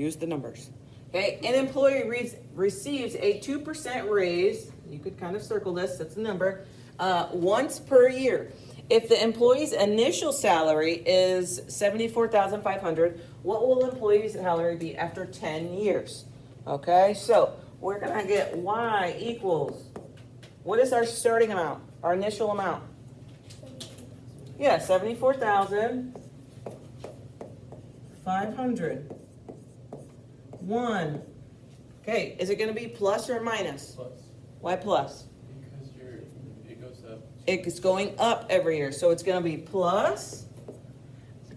Use the numbers. Okay, an employee receives a 2% raise. You could kind of circle this, that's a number, once per year. If the employee's initial salary is $74,500, what will the employee's salary be after 10 years? Okay, so we're gonna get Y equals, what is our starting amount, our initial amount? Yeah, 74,500. 1. Okay, is it going to be plus or minus? Plus. Why plus? Because it goes up. It's going up every year, so it's going to be plus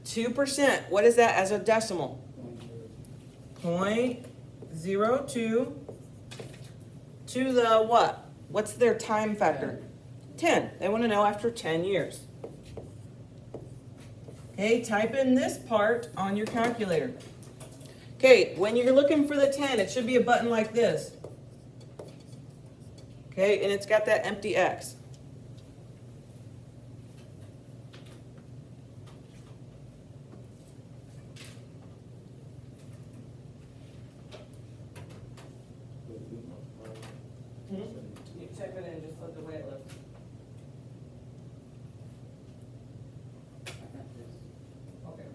2%. What is that as a decimal? 0.02 to the what? What's their time factor? 10. They want to know after 10 years. Okay, type in this part on your calculator. Okay, when you're looking for the 10, it should be a button like this. Okay, and it's got that empty X. You type it in, just look the way it looks. Okay.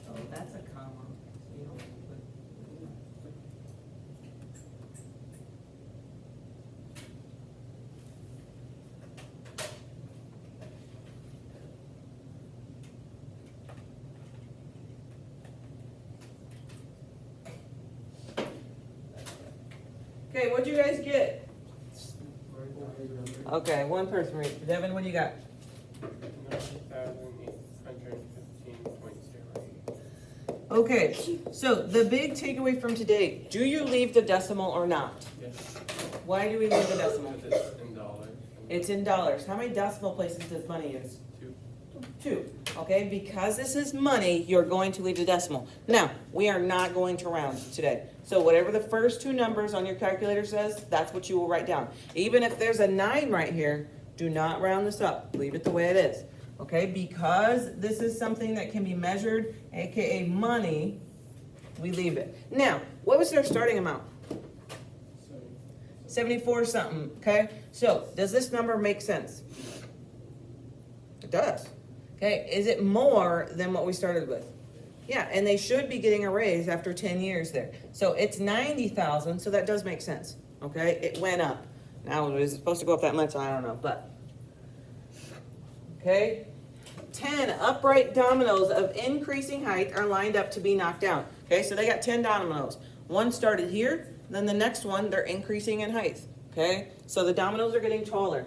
Oh, that's a comma. So you don't have to put. Okay, what'd you guys get? Okay, one person read. Devin, what do you got? 90,815.08. Okay, so the big takeaway from today, do you leave the decimal or not? Yes. Why do we leave the decimal? Because it's in dollars. It's in dollars. How many decimal places does money use? 2. Okay, because this is money, you're going to leave the decimal. Now, we are not going to round today. So whatever the first 2 numbers on your calculator says, that's what you will write down. Even if there's a 9 right here, do not round this up. Leave it the way it is. Okay, because this is something that can be measured, aka money, we leave it. Now, what was their starting amount? 74 something, okay? So, does this number make sense? It does. Okay, is it more than what we started with? Yeah, and they should be getting a raise after 10 years there. So it's 90,000, so that does make sense. Okay, it went up. Now, is it supposed to go up that much? I don't know, but. Okay, 10 upright dominoes of increasing height are lined up to be knocked down. Okay, so they got 10 dominoes. One started here, then the next one, they're increasing in height. Okay, so the dominoes are getting taller.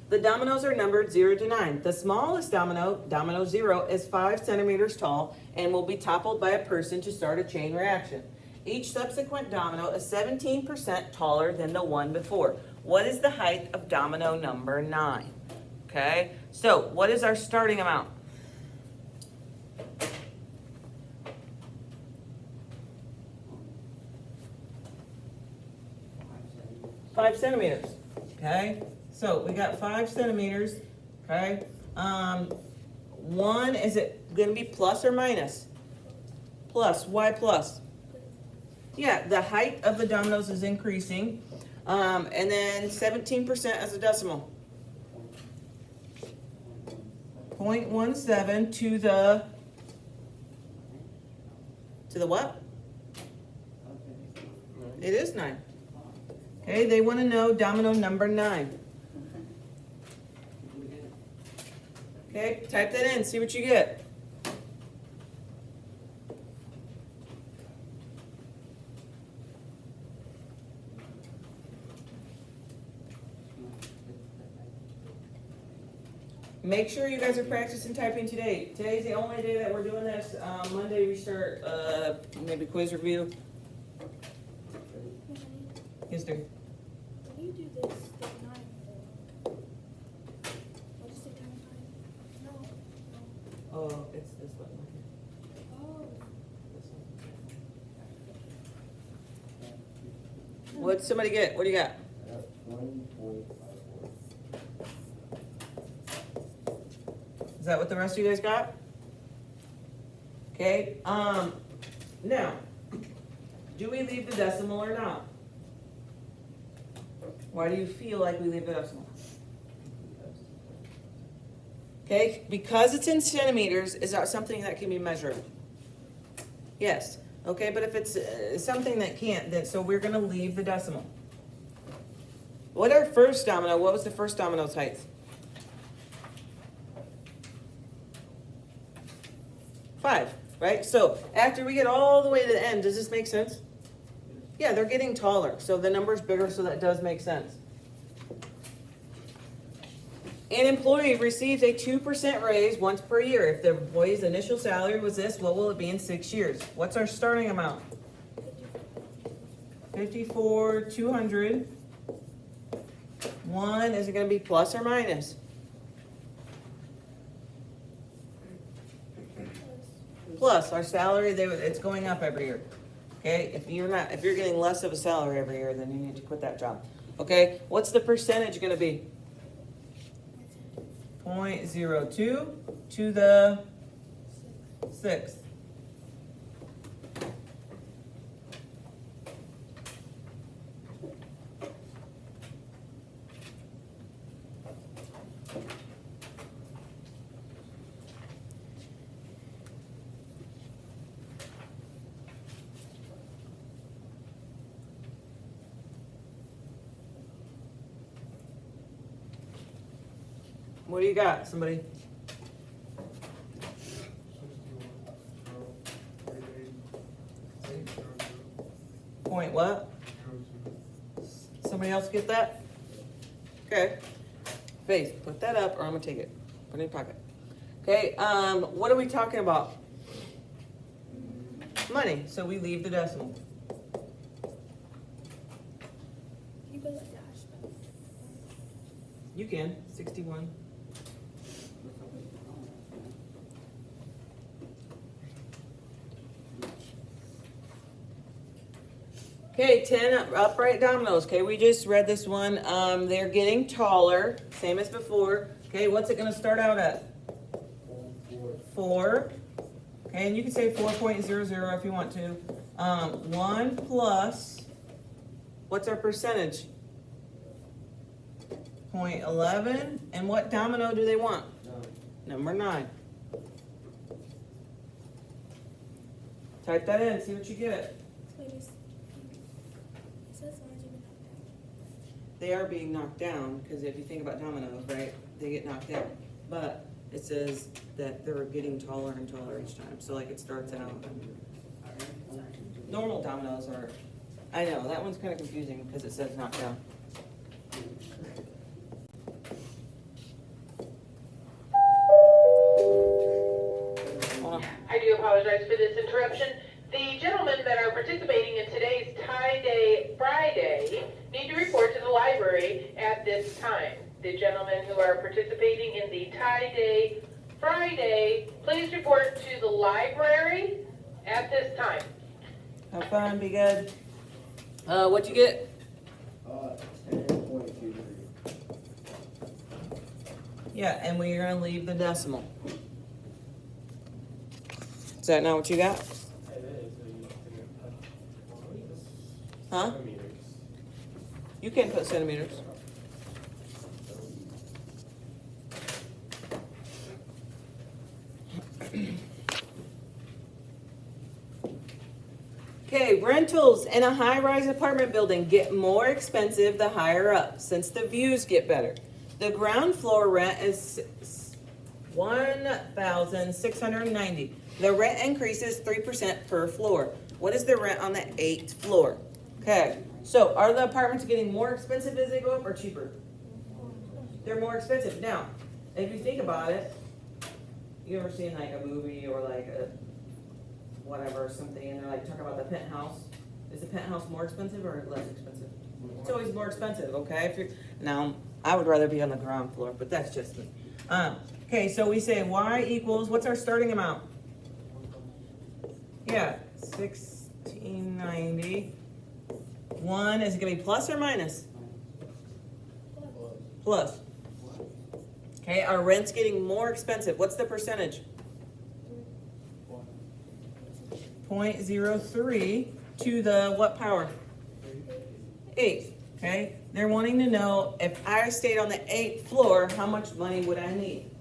The dominoes are numbered 0 to 9. The smallest domino, domino 0, is 5 centimeters tall and will be toppled by a person to start a chain reaction. Each subsequent domino is 17% taller than the one before. What is the height of domino number 9? Okay, so what is our starting amount? Five centimeters. Okay, so we got 5 centimeters. Okay, 1, is it going to be plus or minus? Plus. Why plus? Yeah, the height of the dominoes is increasing, and then 17% as a decimal. 0.17 to the what? It is 9. Okay, they want to know domino number 9. Okay, type that in, see what you get. Make sure you guys are practicing typing today. Today's the only day that we're doing this. Monday we start maybe quiz review. Yes, dear. When you do this, the 9 I'll just say times 9. No. Oh, it's this button right here. Oh. What'd somebody get? What do you got? 20.54. Is that what the rest of you guys got? Okay, now, do we leave the decimal or not? Why do you feel like we leave the decimal? Okay, because it's in centimeters, is that something that can be measured? Yes. Okay, but if it's something that can't, then so we're gonna leave the decimal. What our first domino? What was the first domino's height? 5, right? So after we get all the way to the end, does this make sense? Yeah, they're getting taller, so the number's bigger, so that does make sense. An employee receives a 2% raise once per year. If the employee's initial salary was this, what will it be in 6 years? What's our starting amount? 54,200. 1, is it going to be plus or minus? Plus, our salary, it's going up every year. Okay, if you're getting less of a salary every year, then you need to quit that job. Okay, what's the percentage going to be? 0.02 to the 6. What do you got, somebody? Point what? Somebody else get that? Okay. Faith, put that up or I'm gonna take it. Put it in your pocket. Okay, what are we talking about? Money, so we leave the decimal. You put like dash, but You can, 61. Okay, 10 upright dominoes. Okay, we just read this one. They're getting taller, same as before. Okay, what's it gonna start out at? 4. Okay, and you can say 4.00 if you want to. 1 plus, what's our percentage? 0.11. And what domino do they want? Number 9. Type that in, see what you get. wait, it says ours even knocked out. They are being knocked down, because if you think about dominoes, right, they get knocked down. But it says that they're getting taller and taller each time. So like it starts out. Normal dominoes are, I know, that one's kind of confusing because it says knocked down. Hold on. I do apologize for this interruption. The gentlemen that are participating in today's Tie Day Friday need to report to the library at this time. The gentlemen who are participating in the Tie Day Friday, please report to the library at this time. Have fun, be good. What'd you get? 10.23. Yeah, and we're gonna leave the decimal. Is that not what you got? It is, so you can put Huh? centimeters. You can put centimeters. Okay, rentals in a high-rise apartment building get more expensive the higher up, since the views get better. The ground floor rent is $1,690. The rent increases 3% per floor. What is the rent on the 8th floor? Okay, so are the apartments getting more expensive as they go up or cheaper? They're more expensive. Now, if you think about it, you ever seen like a movie or like a whatever, something, and they're like talking about the penthouse. Is the penthouse more expensive or less expensive? It's always more expensive, okay? If you're, now, I would rather be on the ground floor, but that's just me. Okay, so we say y equals, what's our starting amount? Yeah, 1690. 1, is it gonna be plus or minus? Plus. Okay, our rent's getting more expensive. What's the percentage? 0.03 to the what power? 8. Okay, they're wanting to know if I stayed on the 8th floor, how much money would I need?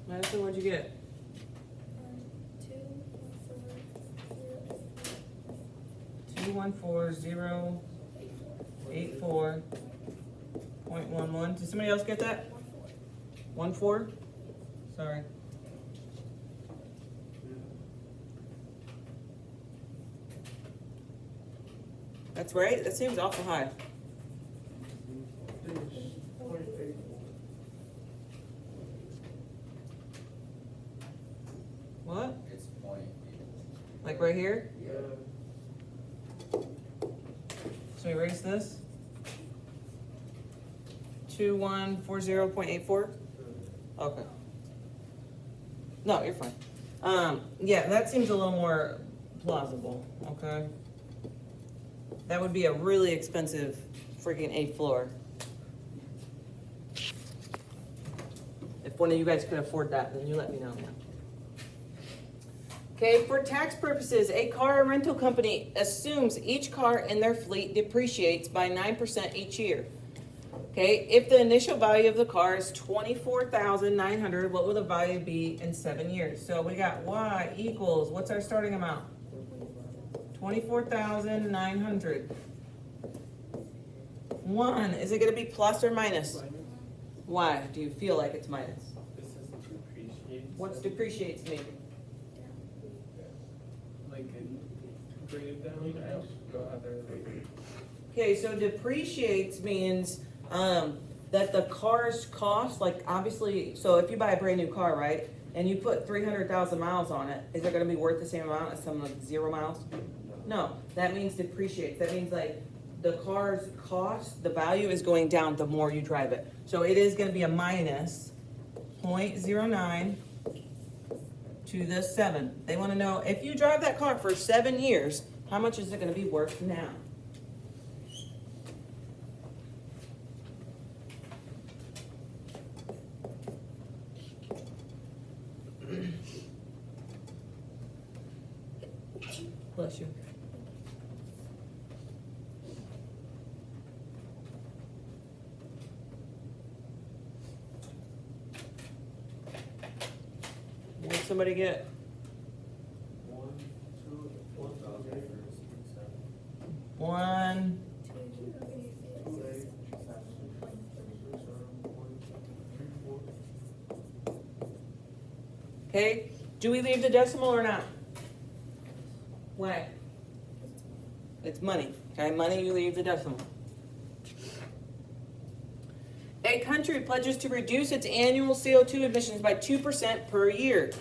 Madison, what'd you get? 214,084.11. Did somebody else get that? 1.4? Sorry. That's right? That seems awful high. What? It's point. Like right here? Yeah. So we erase this? 2140.84? Okay. No, you're fine. Yeah, that seems a little more plausible, okay? That would be a really expensive freaking 8th floor. If one of you guys could afford that, then you let me know. Okay, for tax purposes, a car rental company assumes each car in their fleet depreciates by 9% each year. Okay, if the initial value of the car is $24,900, what will the value be in 7 years? So we got Y equals, what's our starting amount? $24,900. 1, is it gonna be plus or minus? Why do you feel like it's minus? This is depreciates. What's depreciates mean? Like in graded down, I don't go other. Okay, so depreciates means that the car's cost, like obviously, so if you buy a brand new car, right, and you put 300,000 miles on it, is it gonna be worth the same amount as something like 0 miles? No, that means depreciates. That means like the car's cost, the value is going down the more you drive it. So it is gonna be a minus 0.09 to the 7. They wanna know if you drive that car for 7 years, how much is it gonna be worth now? Bless you. What did somebody get? 1, 2, 1,000. 1. Okay, do we leave the decimal or not? Why? It's money, okay? Money, you leave the decimal. A country pledges to reduce its annual CO2 emissions by 2% per year.